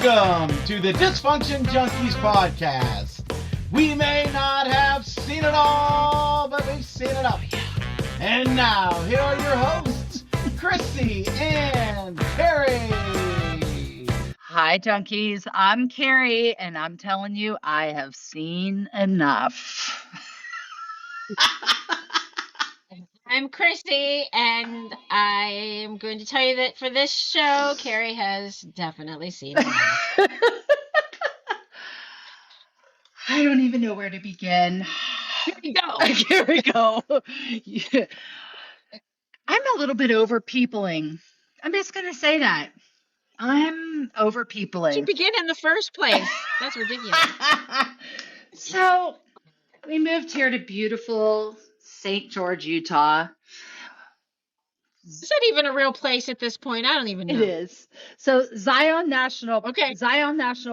Welcome to the Dysfunction Junkies podcast. We may not have seen it all, but we've seen it all. And now, here are your hosts, Chrissy and Carrie. Hi, junkies. I'm Carrie, and I'm telling you, I have seen enough. I'm Chrissy, and I am going to tell you that for this show, Carrie has definitely seen it. I don't even know where to begin. Here we go. Here we go. Yeah. I'm a little bit over-peopling. I'm just going to say that. I'm over-peopling. To begin in the first place. That's ridiculous. So, we moved here to beautiful St. George, Utah. Is that even a real place at this point? I don't even know. It is. So Zion National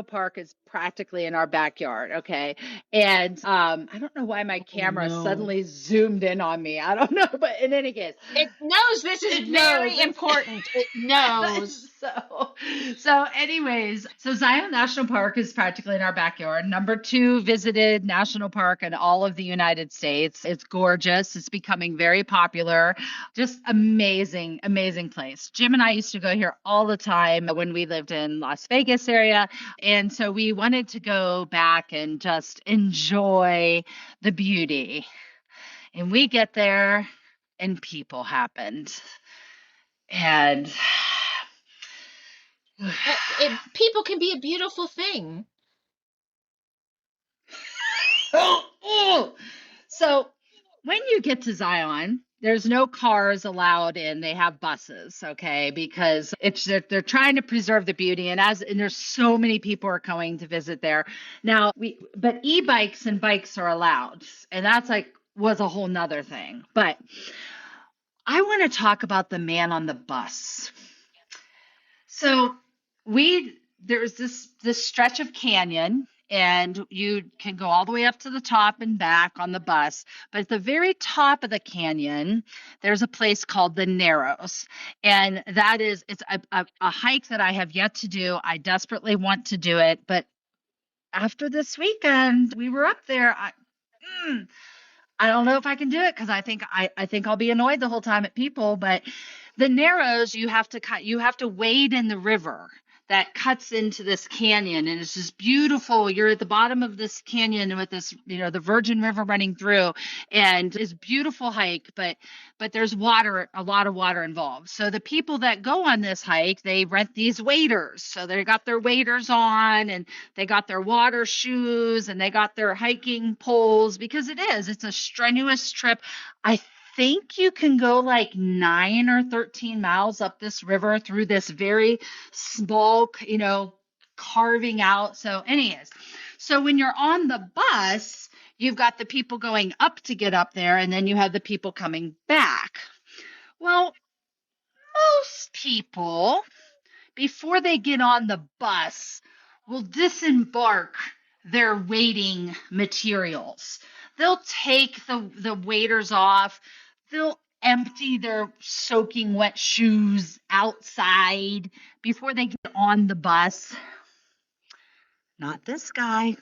Park is practically in our backyard, okay? And I don't know why my camera suddenly zoomed in on me. I don't know, but in any case. It knows this is very important. It knows. So anyways, so Zion National Park is practically in our backyard. Number 2 visited national park in all of the United States. It's gorgeous. It's becoming very popular. Just amazing place. Jim and I used to go here all the time when we lived in Las Vegas area. And so we wanted to go back and just enjoy the beauty. And we get there and people happened. And people can be a beautiful thing. So when you get to Zion, there's no cars allowed in. They have buses, okay, because they're trying to preserve the beauty, and there's so many people are going to visit there. Now, but e-bikes and bikes are allowed, and that's was a whole nother thing. But I want to talk about the man on the bus. So there's this stretch of canyon, and you can go all the way up to the top and back on the bus. But at the very top of the canyon, there's a place called the Narrows. And it's a hike that I have yet to do. I desperately want to do it. But after this weekend, we were up there. I don't know if I can do it because I think I'll be annoyed the whole time at people. But the Narrows, you have to wade in the river that cuts into this canyon, and it's just beautiful. You're at the bottom of this canyon with this, the Virgin River running through, and it's a beautiful hike, but there's water, a lot of water involved. So the people that go on this hike, they rent these waders. So they got their waders on, and they got their water shoes, and they got their hiking poles, because it's a strenuous trip. I think you can go like 9 or 13 miles up this river through this very small, carving out. So anyways, so when you're on the bus, you've got the people going up to get up there, and then you have the people coming back. Well, most people, before they get on the bus, will disembark their wading materials. They'll take the waders off. They'll empty their soaking wet shoes outside before they get on the bus. Not this guy.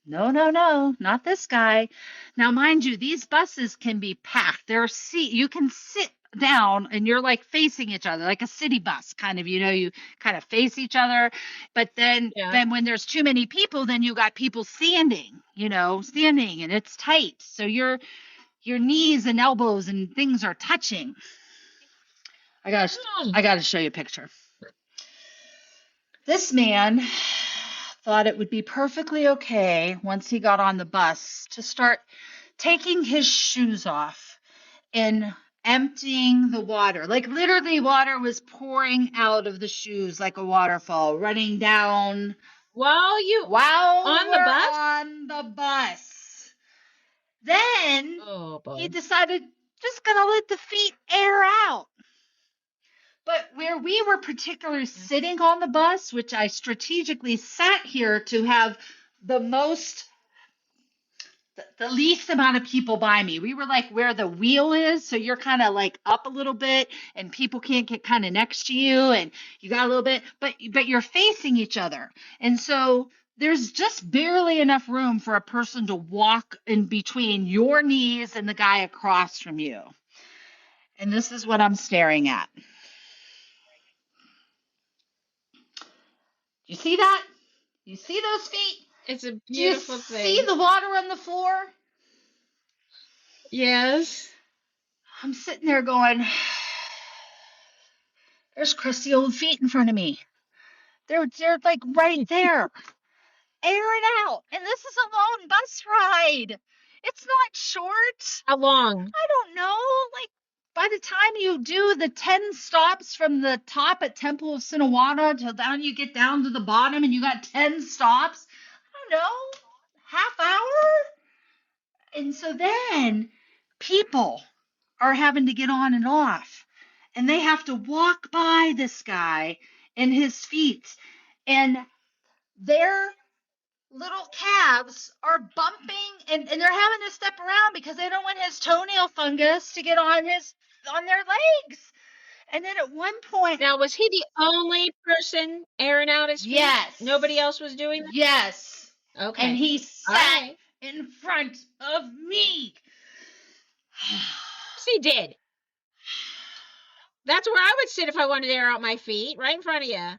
No, not this guy. Now, mind you, these buses can be packed. You can sit down and you're like facing each other, like a city bus kind of, you kind of face each other. But then when there's too many people, then you got people standing, and it's tight. So your knees and elbows and things are touching. I got to show you a picture. This man thought it would be perfectly okay once he got on the bus to start taking his shoes off and emptying the water. Like literally water was pouring out of the shoes like a waterfall, running down while on the bus. Then he decided just gonna let the feet air out. But where we were particularly sitting on the bus, which I strategically sat here to have the most the least amount of people by me. We were like where the wheel is, so you're kind of like up a little bit, and people can't get kind of next to you, and you got a little bit, but you're facing each other, and so there's just barely enough room for a person to walk in between your knees and the guy across from you. And this is what I'm staring at. You see that? You see those feet? It's a beautiful Do you thing. see the water on the floor? Yes. I'm sitting there going, there's Christy old feet in front of me. They're like right there, airing out. And this is a long bus ride. It's not short. How long? I don't know. Like by the time you do the 10 stops from the top at Temple of Sinawada till down you get down to the bottom and you got 10 stops, I don't know, half hour? And so then people are having to get on and off, and they have to walk by this guy and his feet, and their little calves are bumping, and they're having to step around because they don't want his toenail fungus to get on their legs. And then at one point, Now, was he the only person airing out his feet? yes, Nobody else was doing that? yes, Okay. and he All sat right. in front of me. Yes, he did. That's where I would sit if I wanted to air out my feet, right in front of you.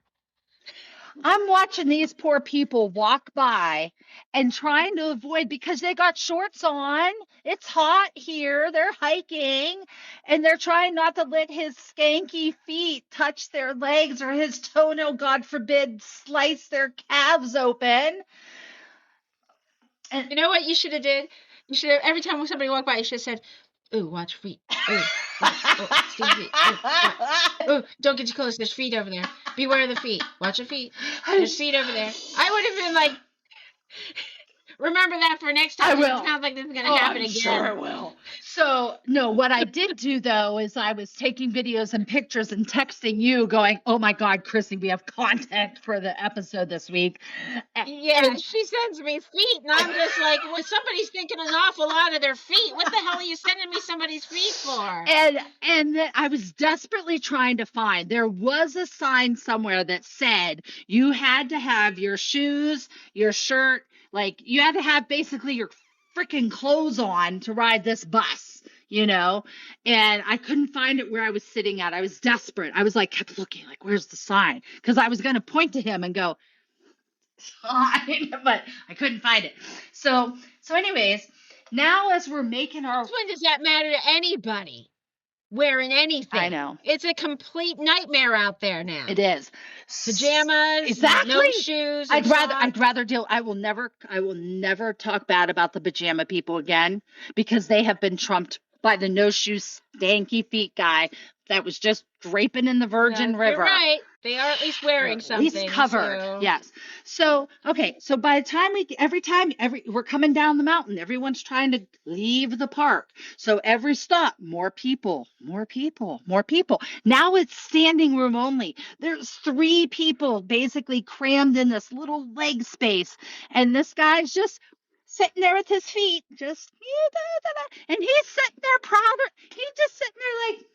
I'm watching these poor people walk by and trying to avoid because they got shorts on. It's hot here. They're hiking and they're trying not to let his skanky feet touch their legs or his toenail, God forbid, slice their calves open. And you know what you should have did? You should have, every time somebody walked by, you should have said, "Ooh, watch your feet. Ooh, Steve feet. Ooh, don't get too close. There's feet over there. Beware of the feet. Watch your feet. There's feet over there." I would have been like, remember that for next time. I will. It sounds like this is going to happen I'm again. sure it will. So, no, what I did do, though, is I was taking videos and pictures and texting you going, oh, my God, Chrissy, we have content for the episode this week. Yeah, she sends me feet, and I'm just like, well, somebody's thinking an awful lot of their feet. What the hell are you sending me somebody's feet for? And I was desperately trying to find, there was a sign somewhere that said you had to have your shoes, your shirt, like you had to have basically your freaking clothes on to ride this bus, you know, and I couldn't find it where I was sitting at. I was desperate. I was like, kept looking like, where's the sign? Because I was going to point to him and go, sign, but I couldn't find it. So anyways, now as we're making our... When does that matter to anybody wearing anything? I know. It's a complete nightmare out there now. It is. Pajamas, exactly. no shoes. I'd rather deal. I will never talk bad about the pajama people again because they have been trumped by the no shoes, stanky feet guy that was just draping in the Virgin River. You're right. They are at least wearing something. At least covered. So. Yes. So, okay. So by the time we're coming down the mountain, everyone's trying to leave the park. So every stop, more people. Now it's standing room only. There's 3 people basically crammed in this little leg space. And this guy's just sitting there with his feet, just, and he's sitting there prouder. He's just sitting there like,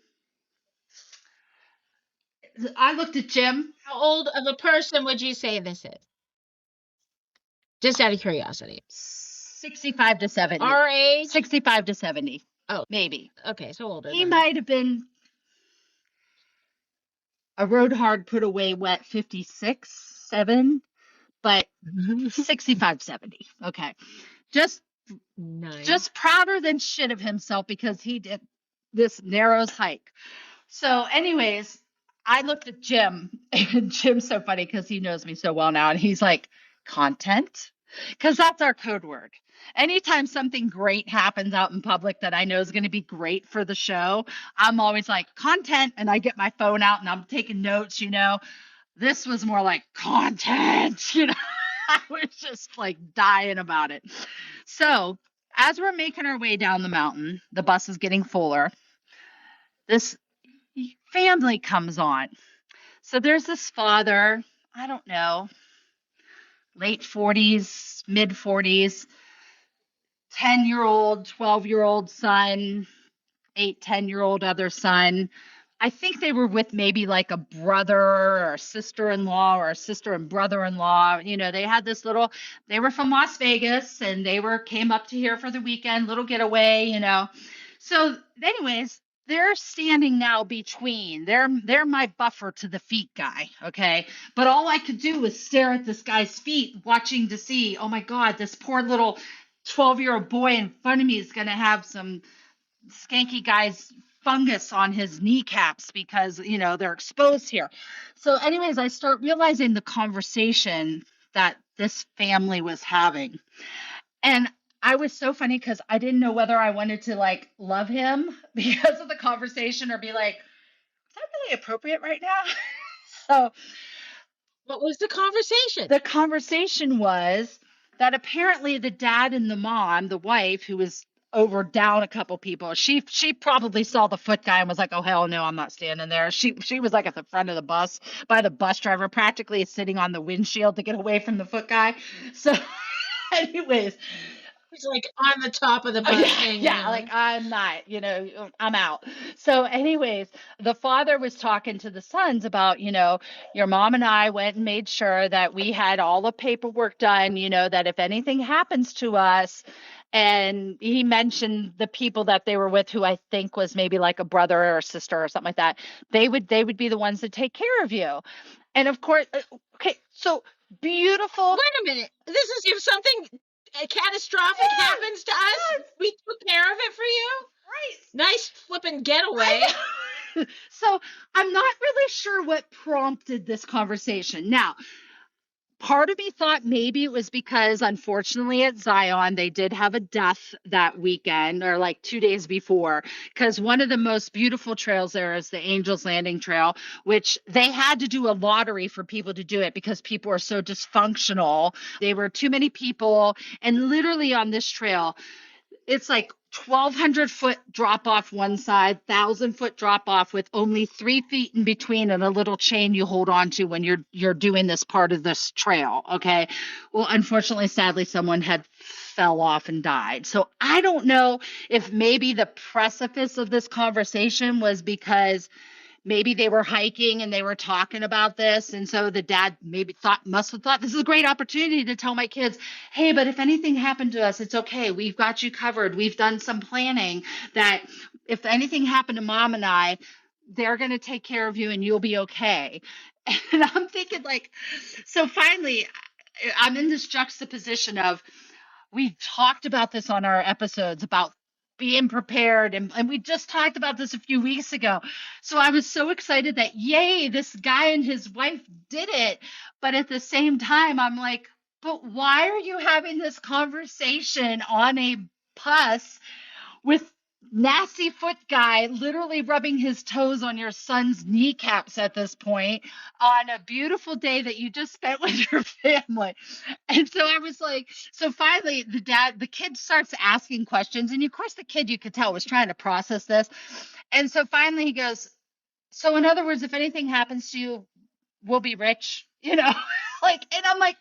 I looked at Jim. How old of a person would you say this is? Just out of curiosity. 65 to 70. Our age? 65 to 70. Oh. Maybe. Okay, so older. He might have been a rode hard, put away wet 56, 7, but 65, 70. Okay. Just prouder than shit of himself because he did this Narrows hike. So anyways, I looked at Jim, and Jim's so funny because he knows me so well now, and he's like, content? Because that's our code word. Anytime something great happens out in public that I know is going to be great for the show, I'm always like, content, and I get my phone out and I'm taking notes, you know. This was more like content, you know. I was just like dying about it. So as we're making our way down the mountain, the bus is getting fuller. This family comes on. So there's this father, I don't know, late 40s, mid 40s, 10-year-old, 12-year-old son, 8, 10-year-old other son. I think they were with maybe like a brother or a sister-in-law or a sister and brother-in-law. They had this they were from Las Vegas and came up to here for the weekend, little getaway. So anyways, they're standing now between. They're my buffer to the feet guy, okay? But all I could do was stare at this guy's feet, watching to see, oh my God, this poor little 12-year-old boy in front of me is going to have some skanky guy's fungus on his kneecaps because, they're exposed here. So anyways, I start realizing the conversation that this family was having. And I was so funny because I didn't know whether I wanted to like love him because of the conversation or be like, is that really appropriate right now? So What was the conversation? the conversation was that apparently the dad and the mom, the wife, who was over down a couple people, she probably saw the foot guy and was like, oh hell no, I'm not standing there. She was like at the front of the bus by the bus driver, practically sitting on the windshield to get away from the foot guy. So anyways, It's like on the top of the bus hanging yeah, on. like I'm not, I'm out. So anyways, the father was talking to the sons about, your mom and I went and made sure that we had all the paperwork done, that if anything happens to us, and he mentioned the people that they were with, who I think was maybe like a brother or a sister or something like that, they would be the ones to take care of you. And of course, okay, so beautiful. Wait a minute. This is if something catastrophic happens to us, we took care of it for you? Right. Nice flipping getaway. So I'm not really sure what prompted this conversation. Now, part of me thought maybe it was because, unfortunately, at Zion, they did have a death that weekend or like 2 days before, because one of the most beautiful trails there is the Angels Landing Trail, which they had to do a lottery for people to do it because people are so dysfunctional. They were too many people. And literally on this trail, it's like 1,200-foot drop off one side, 1,000-foot drop off with only 3 feet in between and a little chain you hold on to when you're doing this part of this trail. Okay. Well, unfortunately, sadly, someone had fell off and died. So I don't know if maybe the precipice of this conversation was because maybe they were hiking and they were talking about this. And so the dad must have thought this is a great opportunity to tell my kids, hey, but if anything happened to us, it's okay. We've got you covered. We've done some planning that if anything happened to mom and I, they're going to take care of you and you'll be okay. And I'm thinking like, so finally I'm in this juxtaposition of, we talked about this on our episodes about being prepared. And we just talked about this a few weeks ago. So I was so excited that, yay, this guy and his wife did it. But at the same time, I'm like, but why are you having this conversation on a bus with nasty foot guy literally rubbing his toes on your son's kneecaps at this point on a beautiful day that you just spent with your family? And so I was like, so finally the kid starts asking questions. And of course the kid, you could tell, was trying to process this. And so finally he goes, so in other words, if anything happens to you, we'll be rich, like, and I'm like,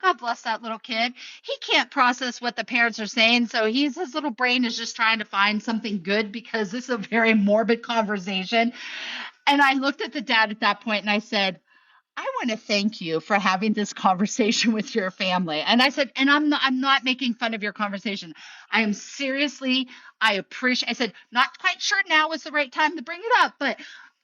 God bless that little kid. He can't process what the parents are saying. So his little brain is just trying to find something good because this is a very morbid conversation. And I looked at the dad at that point and I said, I want to thank you for having this conversation with your family. And I said, and I'm not making fun of your conversation. I am seriously, I said, not quite sure now is the right time to bring it up,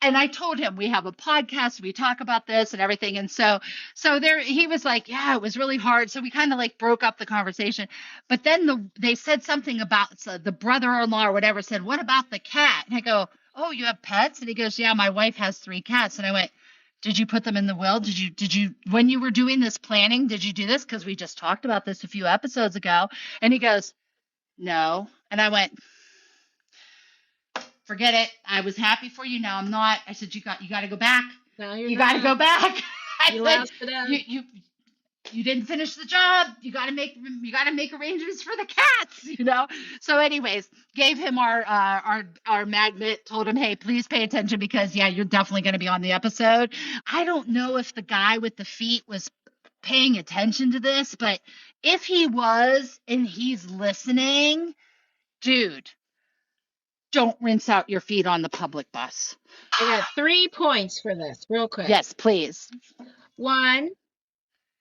and I told him we have a podcast, we talk about this and everything. And so there, he was like, yeah, it was really hard. So we kind of like broke up the conversation. But then they said something about the brother-in-law or whatever said, what about the cat? And I go, oh, you have pets? And he goes, yeah, my wife has 3 cats. And I went, did you put them in the will? Did you, when you were doing this planning, did you do this? Because we just talked about this a few episodes ago. And he goes, no. And I went, forget it. I was happy for you. Now I'm not. I said, you got to go back. No, you got to go back. You asked for that. You didn't finish the job. You got to make arrangements for the cats, So anyways, gave him our magnet, told him, hey, please pay attention because you're definitely going to be on the episode. I don't know if the guy with the feet was paying attention to this, but if he was and he's listening, dude, don't rinse out your feet on the public bus. I got 3 points for this, real quick. Yes, please. 1,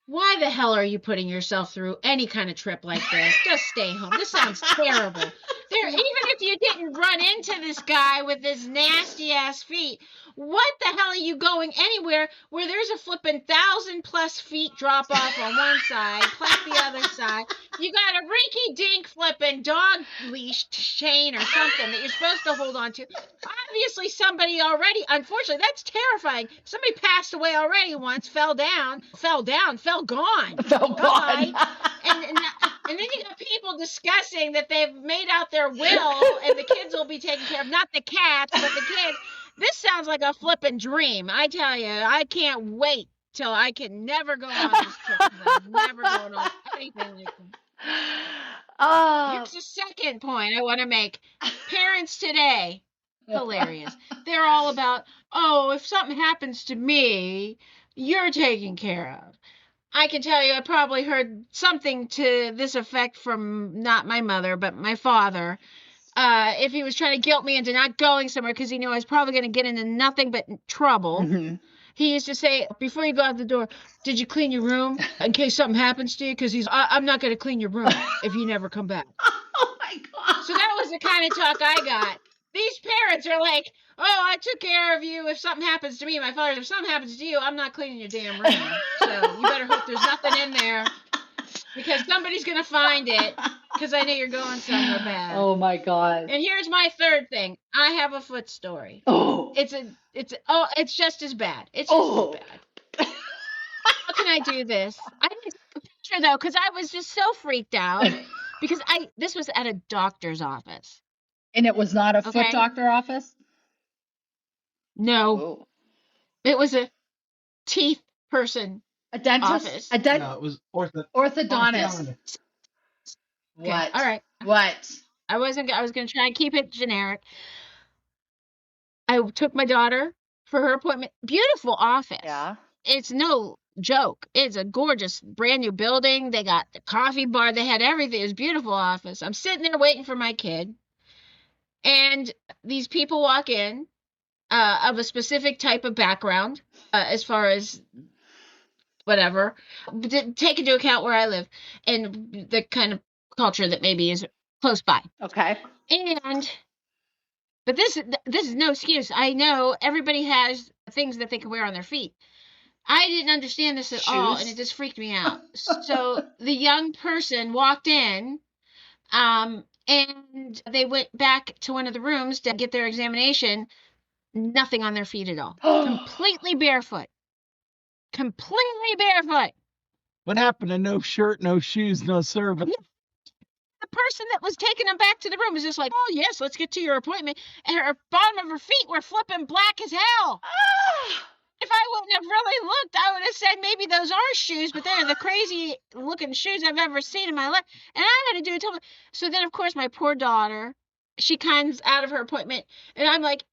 why the hell are you putting yourself through any kind of trip like this? Just stay home. This sounds terrible. Even if you didn't run into this guy with his nasty ass feet, what the hell are you going anywhere where there's a flippin' 1,000+ feet drop off on one side, plus the other side? You got a rinky dink flippin' dog leash chain or something that you're supposed to hold on to. Obviously, somebody already, unfortunately, that's terrifying. Somebody passed away already once, fell gone. Fell gone. And then you got people discussing that they've made out their will and the kids will be taken care of, not the cats, but the kids. This sounds like a flippin' dream. I tell you, I can't wait till I can never go on this trip. I'm never going on anything like that. Here's the second point I want to make. Parents today, hilarious. They're all about, oh, if something happens to me, you're taken care of. I can tell you I probably heard something to this effect from not my mother, but my father. If he was trying to guilt me into not going somewhere because he knew I was probably going to get into nothing but trouble. Mm-hmm. He used to say, before you go out the door, did you clean your room in case something happens to you? Because I'm not going to clean your room if you never come back. Oh, my God. So that was the kind of talk I got. These parents are like, oh, I took care of you if something happens to me. My father's, if something happens to you, I'm not cleaning your damn room. So you better hope there's nothing in there because somebody's going to find it because I know you're going somewhere bad. Oh, my God. And here's my third thing. I have a foot story. Oh. It's just as bad. It's just as bad. How can I do this? I didn't take a picture, though, because I was just so freaked out because this was at a doctor's office. And it was not a foot doctor office? No. Oh. It was a teeth person. A dentist? Office. No, it was orthodontist. What? Okay. All right. What? I was going to try and keep it generic. I took my daughter for her appointment. Beautiful office. Yeah. It's no joke. It's a gorgeous brand new building. They got the coffee bar. They had everything. It was a beautiful office. I'm sitting there waiting for my kid. And these people walk in of a specific type of background as far as whatever. Take into account where I live and the kind of culture that maybe is close by. Okay. But this is no excuse. I know everybody has things that they can wear on their feet. I didn't understand this at all, and it just freaked me out. So the young person walked in, and they went back to one of the rooms to get their examination. Nothing on their feet at all. Completely barefoot. What happened to no shirt, no shoes, no service? The person that was taking them back to the room was just like, oh, yes, let's get to your appointment. And her bottom of her feet were flipping black as hell. If I wouldn't have really looked, I would have said maybe those are shoes, but they're the crazy looking shoes I've ever seen in my life. And I had to do it. So then, of course, my poor daughter, she comes out of her appointment, and I'm like,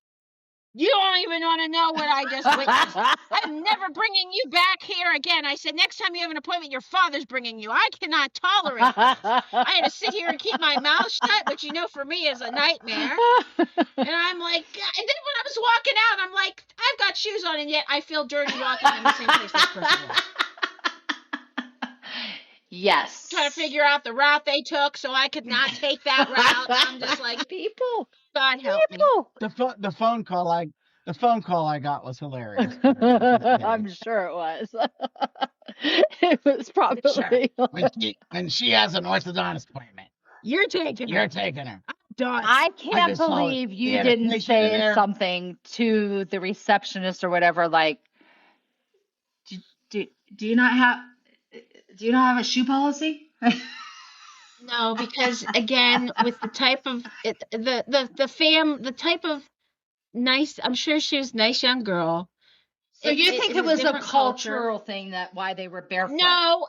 you don't even want to know what I just witnessed. I'm never bringing you back here again. I said, next time you have an appointment, your father's bringing you. I cannot tolerate this. I had to sit here and keep my mouth shut, which, for me is a nightmare. And I'm like, and then when I was walking out, I'm like, I've got shoes on, and yet I feel dirty walking in the same place this person was. Yes. Trying to figure out the route they took so I could not take that route. I'm just like, people. God help me. The phone call I got was hilarious. I'm sure it was. It was probably when she has an orthodontist appointment. You're taking her. I'm done. I can't believe you didn't say something to the receptionist or whatever, like, do you not have a shoe policy? No, because again, with the type of the type of nice, I'm sure she was a nice young girl. So you think it was a cultural thing that why they were barefoot? No.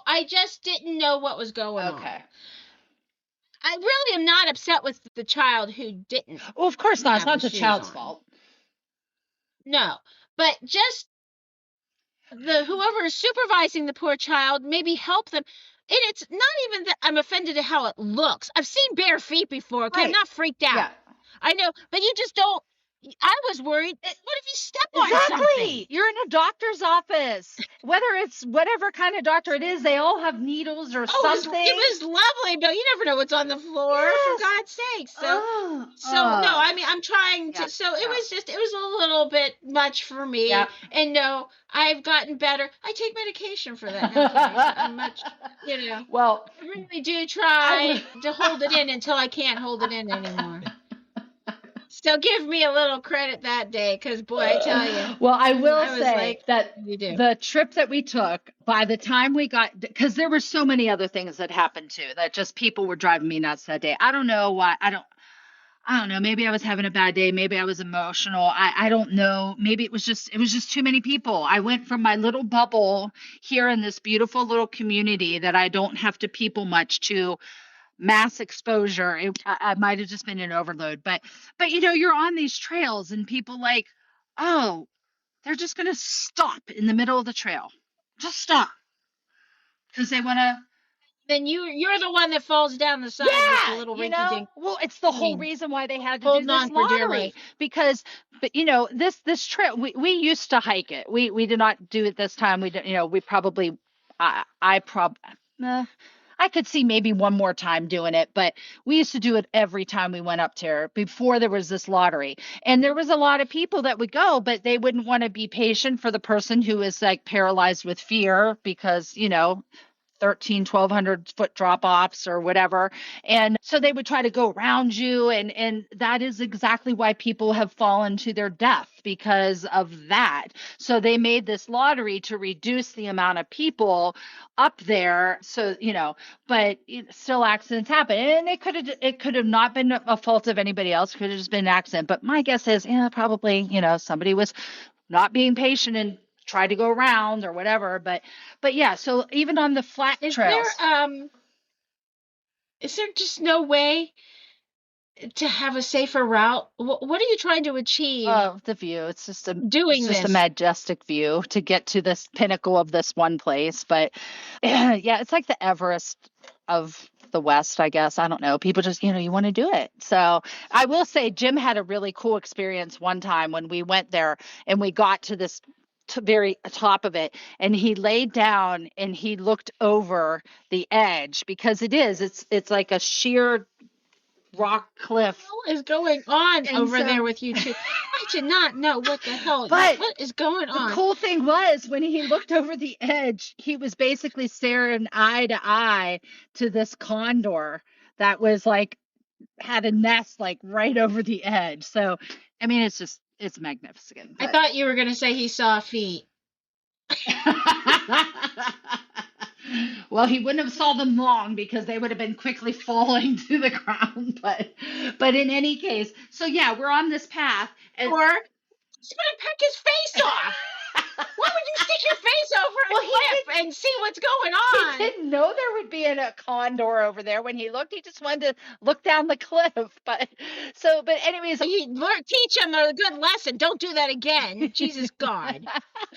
I just didn't know what was going on. Okay. I really am not upset with the child who didn't. Well, of course not. It's not the child's fault. No, but just the whoever is supervising the poor child maybe help them. And it's not even that I'm offended at how it looks. I've seen bare feet before. Okay, I'm Right. not freaked out. Yeah. I know, but you just don't. I was worried. What if you step on something? Exactly. You're in a doctor's office. Whether it's whatever kind of doctor it is, they all have needles or something. It was lovely, but you never know what's on the floor, for God's sake. So, no, I mean, I'm trying to. Yeah, So it was a little bit much for me. Yeah. And no, I've gotten better. I take medication for that now, Carrie, so I'm much, Well, I really do try to hold it in until I can't hold it in anymore. So give me a little credit that day, because boy, I tell you. Well, I will was say like, that you do. the trip that we took, by the time we got, because there were so many other things that happened too, that just people were driving me nuts that day. I don't know why. I don't know. Maybe I was having a bad day. Maybe I was emotional. I don't know. Maybe it was just too many people. I went from my little bubble here in this beautiful little community that I don't have to people much to mass exposure. I might have just been an overload, but you're on these trails and people like, oh, they're just going to stop in the middle of the trail. Just stop. Because they want to. Then you're the one that falls down the side with the little rinky dink. Well, it's the whole reason why they had to do Holding this on for dear lottery. life. Because, but this trip, we used to hike it. We did not do it this time. We didn't, we probably, I could see maybe one more time doing it, but we used to do it every time we went up there before there was this lottery. And there was a lot of people that would go, but they wouldn't want to be patient for the person who is like paralyzed with fear because, 1,1200 foot drop offs or whatever. And so they would try to go around you. And that is exactly why people have fallen to their death because of that. So they made this lottery to reduce the amount of people up there. So, but still accidents happen. And it could have not been a fault of anybody else. It could have just been an accident. But my guess is, probably, somebody was not being patient and tried to go around or whatever. But yeah, so even on the flat trails. Is there just no way to have a safer route? What are you trying to achieve? Oh, the view. It's just a this. majestic view to get to this pinnacle of this one place. But yeah, it's like the Everest of the West, I guess. I don't know. People just, you want to do it. So I will say Jim had a really cool experience one time when we went there and we got to this very top of it, and he laid down and he looked over the edge because it's like a sheer rock cliff. What is going on there with you two? I did not know what the hell. But what is going on? The cool thing was when he looked over the edge, he was basically staring eye to eye to this condor that was like had a nest like right over the edge. So, I mean, it's magnificent. I thought you were going to say he saw feet. Well, he wouldn't have saw them long because they would have been quickly falling to the ground. But in any case, so yeah, we're on this path. Or he's going to peck his face off. Why would you stick your face over a cliff and see what's going on? He didn't know there would be a condor over there. When he looked, he just wanted to look down the cliff. But anyways, teach him a good lesson. Don't do that again. Jesus God.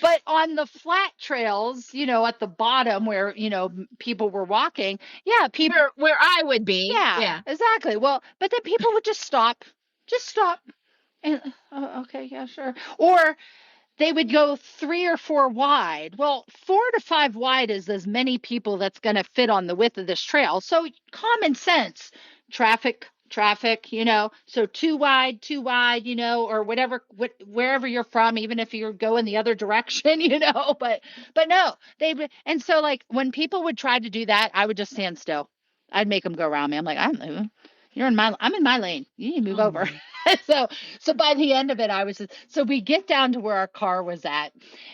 But on the flat trails, at the bottom where, people were walking, yeah, people where I would be. Yeah, exactly. Well, but then people would just stop. And okay, yeah, sure. Or they would go 3 or 4 wide. Well, 4 to 5 wide is as many people that's going to fit on the width of this trail. So common sense, traffic, so 2 wide, or wherever you're from, even if you're going the other direction, but no, and so like when people would try to do that, I would just stand still. I'd make them go around me. I'm like, I'm in my lane. You need to move over. So by the end of it, so we get down to where our car was at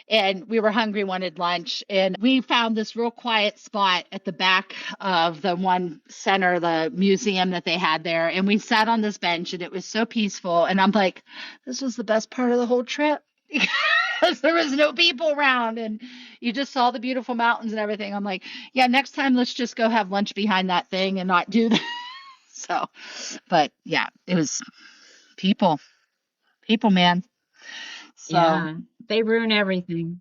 and we were hungry, wanted lunch. And we found this real quiet spot at the back of the one center, the museum that they had there. And we sat on this bench and it was so peaceful. And I'm like, this was the best part of the whole trip. Because there was no people around and you just saw the beautiful mountains and everything. I'm like, yeah, next time let's just go have lunch behind that thing and not do that. So, but yeah, it was people, man. So yeah, they ruin everything.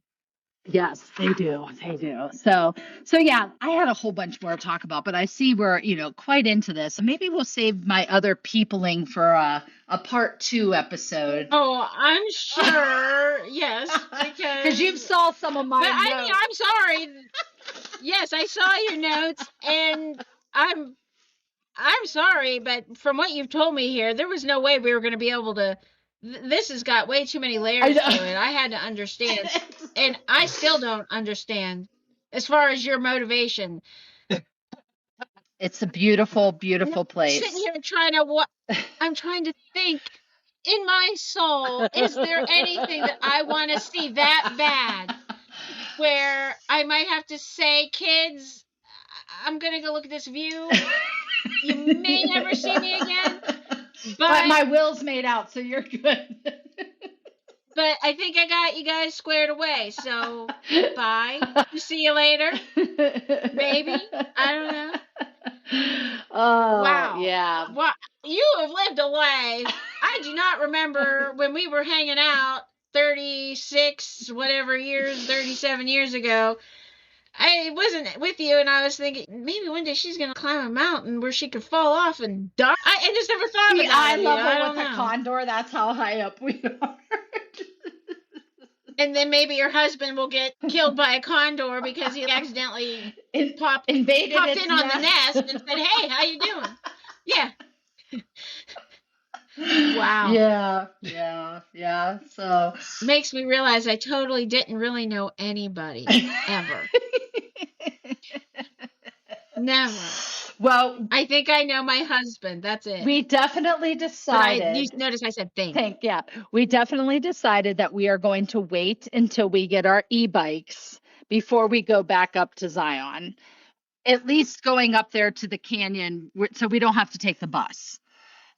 Yes, they do. They do. So yeah, I had a whole bunch more to talk about, but I see we're, quite into this. Maybe we'll save my other peopling for a part 2 episode. Oh, I'm sure. Yes, Because you saw some of my But I notes. mean, I'm sorry. Yes, I saw your notes, and I'm sorry, but from what you've told me here, there was no way we were going to be able to. This has got way too many layers to it. I had to understand, and I still don't understand as far as your motivation. It's a beautiful, beautiful place. Sitting here trying to I'm trying to think in my soul, is there anything that I want to see that bad where I might have to say, kids, I'm going to go look at this view. You may never see me again. But my will's made out, so you're good. But I think I got you guys squared away. So bye. See you later. Maybe. I don't know. Oh, Wow. yeah. Wow. You have lived a life. I do not remember when we were hanging out 36, whatever years, 37 years ago. I wasn't with you, and I was thinking maybe one day she's going to climb a mountain where she could fall off and die. I just never thought of that. I love it with a condor. That's how high up we are. And then maybe your husband will get killed by a condor because he accidentally popped in on the nest and said, "Hey, how you doing?" Yeah. Wow. Yeah. So makes me realize I totally didn't really know anybody ever. Never. Well, I think I know my husband. That's it. We definitely decided. You notice I said think. Yeah. We definitely decided that we are going to wait until we get our e-bikes before we go back up to Zion. At least going up there to the canyon so we don't have to take the bus.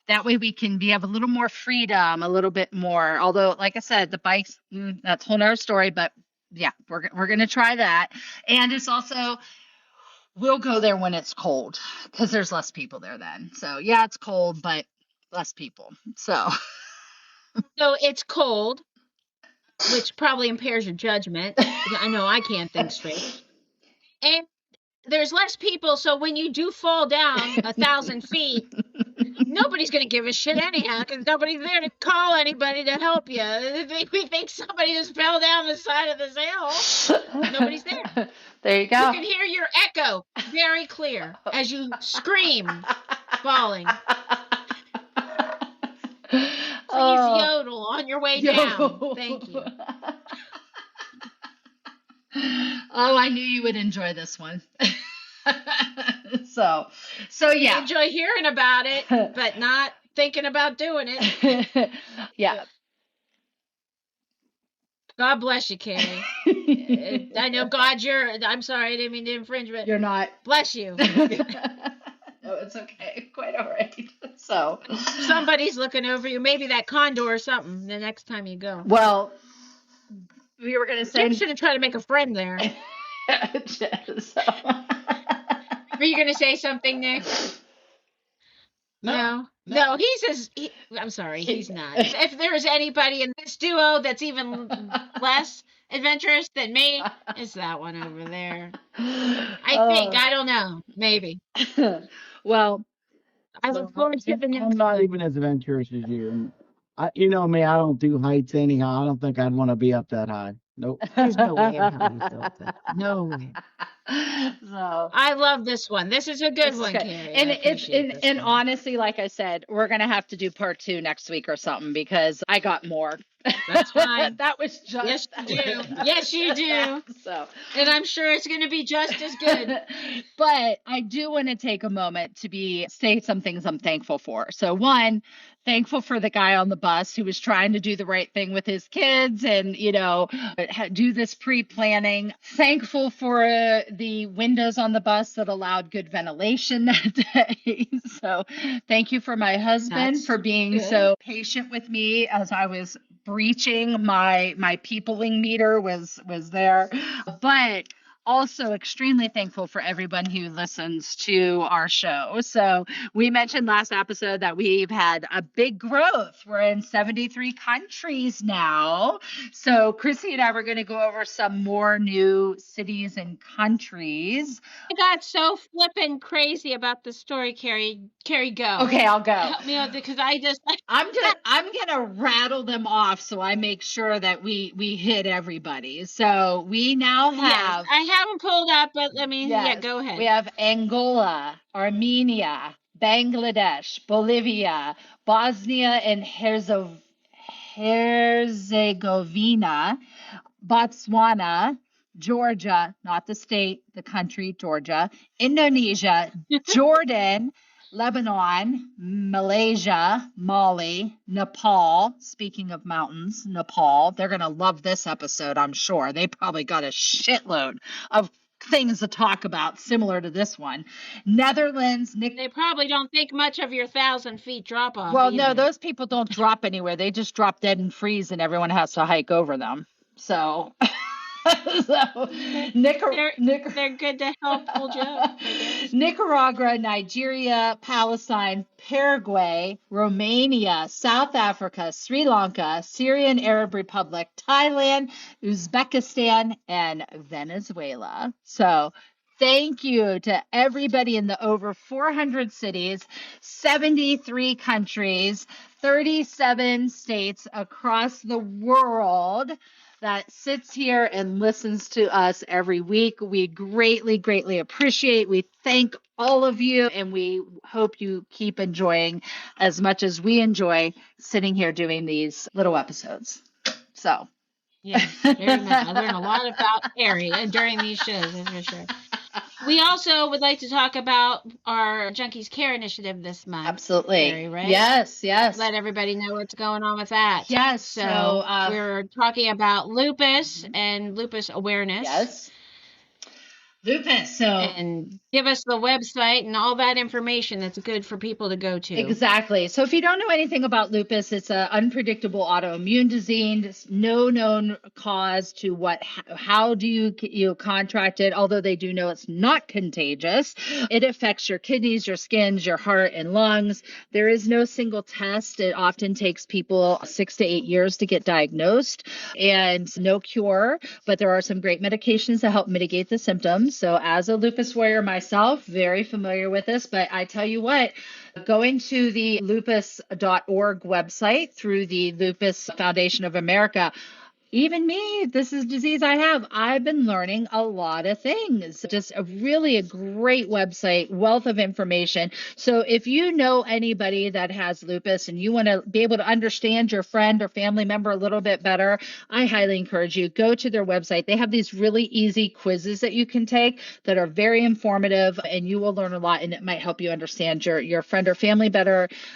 That way we have a little more freedom, a little bit more. Although, like I said, the bikes, that's a whole nother story. But yeah, we're going to try that. And it's also, we'll go there when it's cold because there's less people there then. So yeah, it's cold, but less people. So it's cold, which probably impairs your judgment. I know I can't think straight. And there's less people, so when you do fall down 1,000 feet, nobody's going to give a shit anyhow because nobody's there to call anybody to help you. We think somebody just fell down the side of this hill. Nobody's there. There you go. You can hear your echo very clear as you scream falling. Please yodel on your way down. Thank you. Oh, I knew you would enjoy this one. So yeah. I enjoy hearing about it, but not thinking about doing it. Yeah. God bless you, Carrie. I know I'm sorry, I didn't mean to infringe, but you're not. Bless you. No, it's okay. Quite all right. So somebody's looking over you. Maybe that condor or something the next time you go. Well, we were going to say... Jim should have tried to make a friend there. Were you going to say something, Nick? No, he says... I'm sorry, he's not. If there's anybody in this duo that's even less adventurous than me, it's that one over there. I think. I don't know. Maybe. Well... I look forward to the I'm not even as adventurous as you. You know me, I don't do heights anyhow. I don't think I'd want to be up that high. Nope. There's no way in hell you built that. No way. So I love this one. This is a good one, Carrie. And honestly, like I said, we're gonna have to do part 2 next week or something because I got more. That's fine. That was just yes, you do. Yes, you do. So, and I'm sure it's going to be just as good. But I do want to take a moment to say some things I'm thankful for. So one, thankful for the guy on the bus who was trying to do the right thing with his kids and, do this pre-planning. Thankful for the windows on the bus that allowed good ventilation that day. So thank you for my husband for being so patient with me as I was breaching my peopling meter was there. But also extremely thankful for everyone who listens to our show. So we mentioned last episode that we've had a big growth. We're in 73 countries now. So Chrissy and I were going to go over some more new cities and countries. I got so flippin' crazy about the story, Carrie. Carrie, go. Okay, I'll go. Help me out because I'm gonna rattle them off so I make sure that we hit everybody. So we now have. Yes, I haven't pulled up, but go ahead. We have Angola, Armenia, Bangladesh, Bolivia, Bosnia and Herzegovina, Botswana, Georgia, not the state, the country, Georgia, Indonesia, Jordan, Lebanon, Malaysia, Mali, Nepal. Speaking of mountains, Nepal, they're going to love this episode, I'm sure. They probably got a shitload of things to talk about similar to this one. Netherlands. They probably don't think much of your 1,000 feet drop off. Well, no, those people don't drop anywhere. They just drop dead and freeze and everyone has to hike over them. So... they're good to help hold you up. Nicaragua, Nigeria, Palestine, Paraguay, Romania, South Africa, Sri Lanka, Syrian Arab Republic, Thailand, Uzbekistan, and Venezuela. So thank you to everybody in the over 400 cities, 73 countries, 37 states across the world that sits here and listens to us every week. We greatly, greatly appreciate. We thank all of you, and we hope you keep enjoying as much as we enjoy sitting here doing these little episodes. So, yes, very much. I learned a lot about Carrie during these shows, that's for sure. We also would like to talk about our Junkies Care initiative this month. Absolutely. Carrie, right? Yes. Let everybody know what's going on with that. Yes. So we're talking about lupus and lupus awareness. Yes. Lupus. So, and give us the website and all that information that's good for people to go to. Exactly. So if you don't know anything about lupus, it's an unpredictable autoimmune disease, no known cause to how do you contract it, although they do know it's not contagious. It affects your kidneys, your skins, your heart, and lungs. There is no single test. It often takes people 6 to 8 years to get diagnosed, and no cure, but there are some great medications that help mitigate the symptoms. So as a lupus warrior myself, very familiar with this, but I tell you what, going to the lupus.org website through the Lupus Foundation of America, even me, this is a disease I have. I've been learning a lot of things. Just a great website, wealth of information. So if you know anybody that has lupus and you want to be able to understand your friend or family member a little bit better, I highly encourage you, go to their website. They have these really easy quizzes that you can take that are very informative, and you will learn a lot, and it might help you understand your friend or family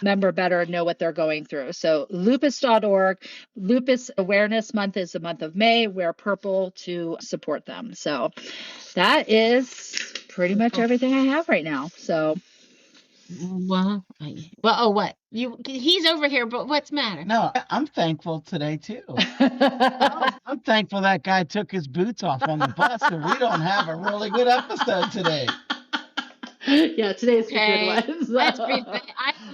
member better, know what they're going through. So lupus.org, Lupus Awareness Month is the month of May. Wear purple to support them. So that is pretty much everything I have right now. So, what? He's over here, but what's the matter? No, I'm thankful today too. I'm thankful that guy took his boots off on the bus, and we don't have a really good episode today. Yeah, today's a good one. So.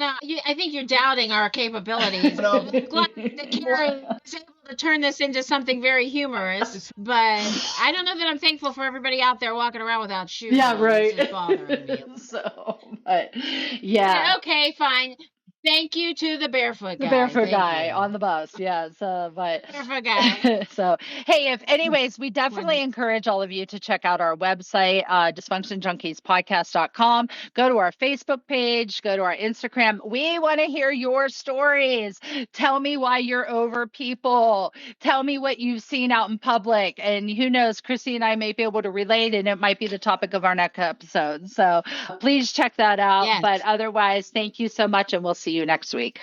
I think you're doubting our capabilities. I'm glad that Carrie was able to turn this into something very humorous, but I don't know that I'm thankful for everybody out there walking around without shoes. Yeah, right. It's bothering me. So, but yeah. Okay, fine. Thank you to the barefoot guy. The barefoot guy on the bus, yes. But barefoot guy. So, hey, anyways, we definitely encourage all of you to check out our website, dysfunctionjunkiespodcast.com. Go to our Facebook page, go to our Instagram. We want to hear your stories. Tell me why you're over people. Tell me what you've seen out in public. And who knows, Chrissy and I may be able to relate, and it might be the topic of our next episode. So please check that out. Yes. But otherwise, thank you so much, and we'll see you next week.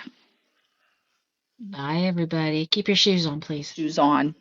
Bye, everybody. Keep your shoes on, please. Shoes on.